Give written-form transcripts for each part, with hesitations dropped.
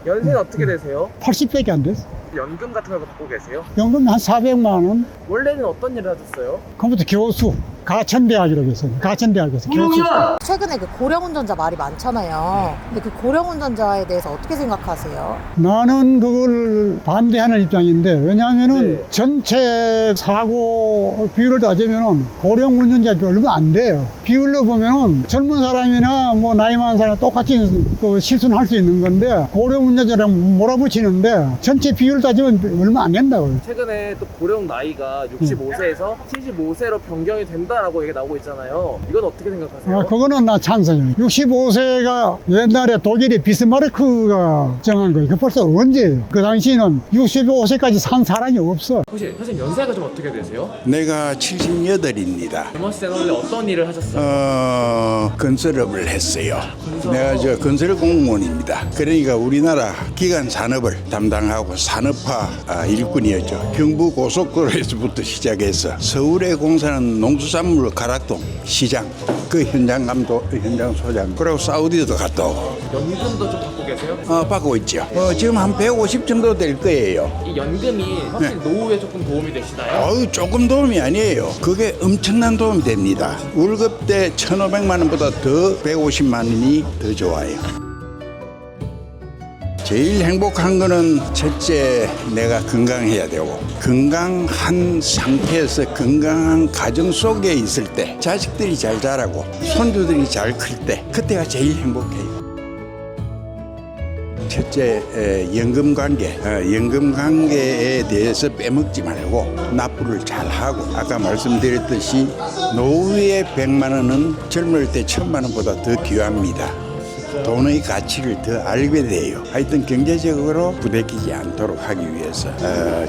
연세는 어떻게 되세요? 80밖에 안 됐어. 연금 같은 거 받고 계세요? 연금 한 400만 원. 원래는 어떤 일을 하셨어요? 컴퓨터 교수. 가천대학이라고 했어요. 가천대학에서 교수. 최근에 그 고령운전자 말이 많잖아요. 근데 그 고령운전자에 대해서 어떻게 생각하세요? 나는 그걸 반대하는 입장인데, 왜냐하면은 네. 전체 사고 비율을 따지면은 고령 운전자 얼마 안 돼요. 비율로 보면은 젊은 사람이나 뭐 나이 많은 사람 똑같이 그 실수는 할 수 있는 건데, 고령 운전자랑 몰아붙이는데 전체 비율 따지면 얼마 안 된다고요. 최근에 또 고령 나이가 65세에서 75세로 변경이 된다라고 얘기 나오고 있잖아요. 이건 어떻게 생각하세요? 그거는 나 찬성이에요. 65세가 옛날에 독일의 비스마르크가 정한 거예요. 그 벌써 언제예요? 그 당시에는 65세까지 산 사람이 없어. 혹시 선생님 연세가 좀 어떻게 되세요? 내가 78입니다. 젊었을 때는 원래 어떤 일을 하셨어요? 건설업을 했어요. 건설업? 내가 저 건설 공무원입니다. 그러니까 우리나라 기간 산업을 담당하고 산업화 일꾼이었죠. 경부 고속도로에서부터 시작해서 서울에 공사하는 농수산물 가락동 시장, 그 현장 감독, 현장 소장, 그리고 사우디도 갔다 오고. 연금도 좀 받고 계세요? 받고 있죠. 지금 한 150 정도 될 거예요. 이 연금이 확실히 노후에 조금 도움이 되시나요? 조금 도움이 아니에요. 그게 엄청난 도움이 됩니다. 월급 때 1,500만 원보다 더 150만 원이 더 좋아요. 제일 행복한 거는 첫째, 내가 건강해야 되고, 건강한 상태에서 건강한 가정 속에 있을 때, 자식들이 잘 자라고 손주들이 잘 클 때, 그때가 제일 행복해요. 첫째, 연금 관계에 대해서 빼먹지 말고 납부를 잘하고, 아까 말씀드렸듯이 노후의 100만 원은 젊을 때 1,000만 원보다 더 귀합니다. 돈의 가치를 더 알게 돼요. 하여튼 경제적으로 부대끼지 않도록 하기 위해서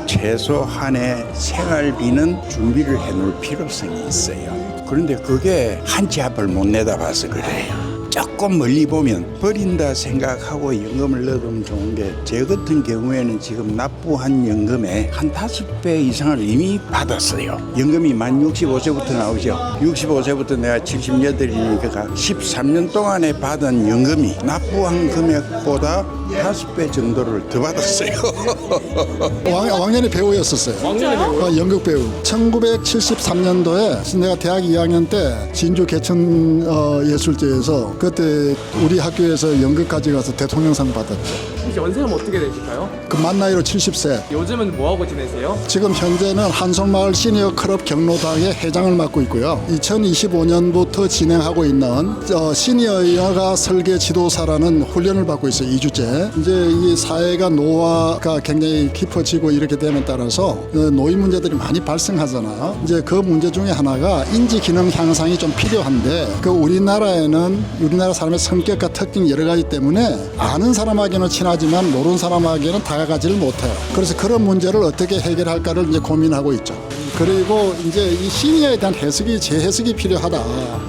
최소한의 생활비는 준비를 해놓을 필요성이 있어요. 그런데 그게 한 치 앞을 못 내다봐서 그래요. 조금 멀리 보면 버린다 생각하고 연금을 넣어두면 좋은 게, 제 같은 경우에는 지금 납부한 연금의 한 5배 이상을 이미 받았어요. 연금이 만 65세부터 나오죠. 65세부터 내가 78이니까 13년 동안에 받은 연금이 납부한 금액보다 5배 정도를 더 받았어요. 왕년에 배우였었어요. 왕년에 배우요? 연극 배우. 1973년도에 내가 대학 2학년 때 진주 개천 예술제에서 그때 우리 학교에서 연극까지 가서 대통령상 받았죠. 혹시 연세는 어떻게 되실까요? 그 만 나이로 70세. 요즘은 뭐하고 지내세요? 지금 현재는 한솔마을 시니어 클럽 경로당의 회장을 맡고 있고요. 2025년부터 진행하고 있는 시니어 여가 설계 지도사라는 훈련을 받고 있어요. 2주째. 이제 이 사회가 노화가 굉장히 깊어지고 이렇게 됨에 따라서 노인 문제들이 많이 발생하잖아요. 이제 그 문제 중에 하나가 인지 기능 향상이 좀 필요한데, 그 우리나라 사람의 성격과 특징이 여러 가지 때문에 아는 사람에게는 친하지만 모르는 사람에게는 다가가지를 못해요. 그래서 그런 문제를 어떻게 해결할까를 이제 고민하고 있죠. 그리고 이제 이 시니어에 대한 재해석이 필요하다.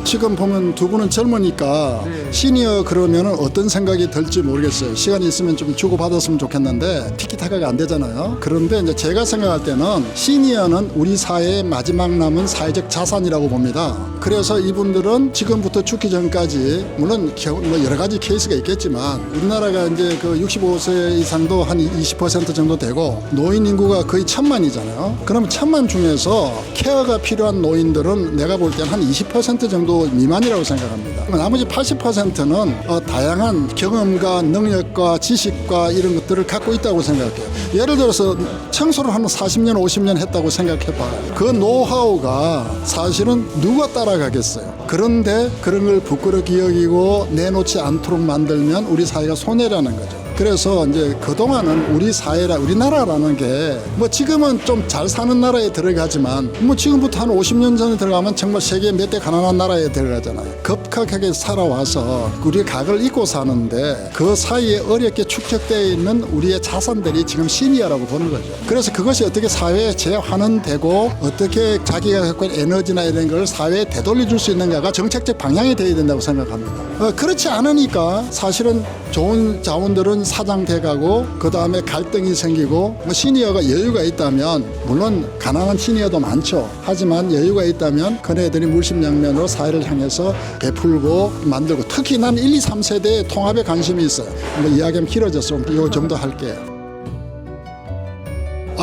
지금 보면 두 분은 젊으니까 시니어 그러면은 어떤 생각이 들지 모르겠어요. 시간이 있으면 좀 주고받았으면 좋겠는데 티키타카가 안 되잖아요. 그런데 이제 제가 생각할 때는 시니어는 우리 사회의 마지막 남은 사회적 자산이라고 봅니다. 그래서 이분들은 지금부터 죽기 전까지, 물론 뭐 여러 가지 케이스가 있겠지만, 우리나라가 이제 그 65세 이상도 한 20% 정도 되고 노인 인구가 거의 1,000만이잖아요. 그러면 1,000만 중에서 케어가 필요한 노인들은 내가 볼 때는 한 20% 정도 미만이라고 생각합니다. 나머지 80%는 다양한 경험과 능력과 지식과 이런 것들을 갖고 있다고 생각해요. 예를 들어서 청소를 한 40년, 50년 했다고 생각해봐요. 그 노하우가 사실은 누가 따라가겠어요. 그런데 그런 걸 부끄럽게 여기고 내놓지 않도록 만들면 우리 사회가 손해라는 거죠. 그래서 이제 그동안은 우리나라라는 게 뭐 지금은 좀 잘 사는 나라에 들어가지만, 뭐 지금부터 한 50년 전에 들어가면 정말 세계 몇 대 가난한 나라에 들어가잖아요. 급격하게 살아와서 우리가 각을 잊고 사는데, 그 사이에 어렵게 축적되어 있는 우리의 자산들이 지금 시니어라고 보는 거죠. 그래서 그것이 어떻게 사회에 재환원되고 어떻게 자기가 갖고 있는 에너지나 이런 걸 사회에 되돌려줄 수 있는가가 정책적 방향이 되어야 된다고 생각합니다. 그렇지 않으니까 사실은 좋은 자원들은 사장 돼가고 그 다음에 갈등이 생기고 뭐 시니어가 여유가 있다면 물론 가난한 시니어도 많죠. 하지만 여유가 있다면 그네들이 물심양면으로 사회를 향해서 베풀고 만들고 특히 난 1, 2, 3세대의 통합에 관심이 있어요. 뭐 이야기하면 길어져서 이 정도 할게요.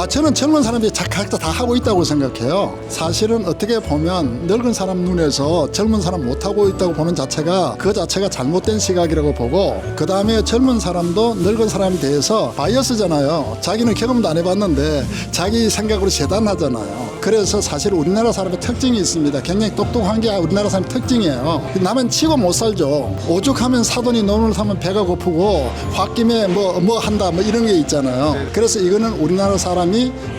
저는 젊은 사람들이 각자 다 하고 있다고 생각해요. 사실은 어떻게 보면 늙은 사람 눈에서 젊은 사람 못하고 있다고 보는 자체가 그 자체가 잘못된 시각이라고 보고 그 다음에 젊은 사람도 늙은 사람에 대해서 바이어스잖아요. 자기는 경험도 안 해봤는데 자기 생각으로 재단하잖아요. 그래서 사실 우리나라 사람의 특징이 있습니다. 굉장히 똑똑한 게 우리나라 사람의 특징이에요. 남은 치고 못 살죠. 오죽하면 사돈이 논을 사면 배가 고프고 홧김에 뭐 한다 뭐 이런 게 있잖아요. 그래서 이거는 우리나라 사람이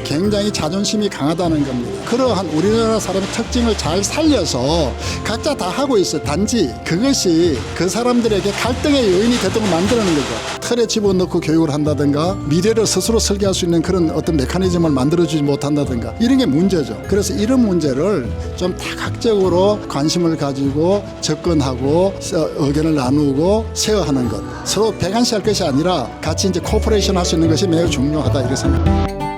굉장히 자존심이 강하다는 겁니다. 그러한 우리나라 사람의 특징을 잘 살려서 각자 다 하고 있어요. 단지 그것이 그 사람들에게 갈등의 요인이 되도록 만드는 거죠. 틀에 집어넣고 교육을 한다든가 미래를 스스로 설계할 수 있는 그런 어떤 메커니즘을 만들어주지 못한다든가 이런 게 문제죠. 그래서 이런 문제를 좀 다각적으로 관심을 가지고 접근하고 의견을 나누고 쉐어하는 것. 서로 배관시할 것이 아니라 같이 이제 코퍼레이션 할 수 있는 것이 매우 중요하다 이렇게 생각합니다.